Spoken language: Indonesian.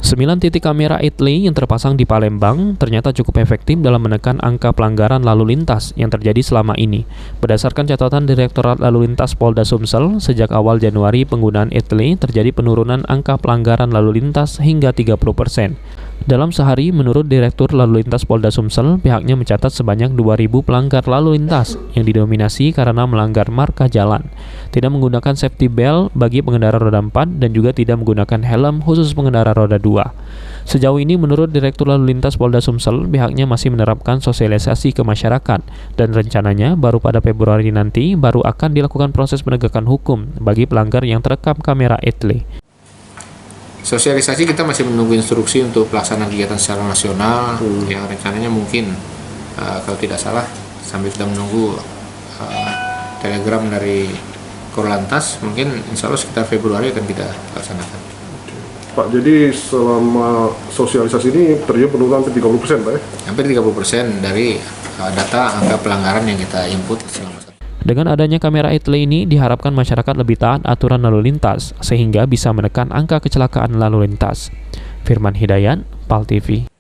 9 titik kamera ETLI yang terpasang di Palembang ternyata cukup efektif dalam menekan angka pelanggaran lalu lintas yang terjadi selama ini. Berdasarkan catatan Direktorat Lalu Lintas Polda Sumsel, sejak awal Januari penggunaan ETLI terjadi penurunan angka pelanggaran lalu lintas hingga 30%. Dalam sehari, menurut Direktur Lalu Lintas Polda Sumsel, pihaknya mencatat sebanyak 2.000 pelanggar lalu lintas yang didominasi karena melanggar marka jalan, tidak menggunakan safety belt bagi pengendara roda 4, dan juga tidak menggunakan helm khusus pengendara roda 2. Sejauh ini, menurut Direktur Lalu Lintas Polda Sumsel, pihaknya masih menerapkan sosialisasi ke masyarakat, dan rencananya baru pada Februari nanti baru akan dilakukan proses penegakan hukum bagi pelanggar yang terekam kamera ETLI. Sosialisasi kita masih menunggu instruksi untuk pelaksanaan kegiatan secara nasional yang rencananya mungkin kalau tidak salah sambil kita menunggu telegram dari Korlantas, mungkin insya Allah sekitar Februari akan kita laksanakan. Pak, jadi selama sosialisasi ini terjadi penurunan hampir 30%, Pak ya? Hampir 30% dari data angka pelanggaran yang kita input selama. Dengan adanya kamera ETLI ini, diharapkan masyarakat lebih taat aturan lalu lintas, sehingga bisa menekan angka kecelakaan lalu lintas. Firman Hidayat, PAL TV.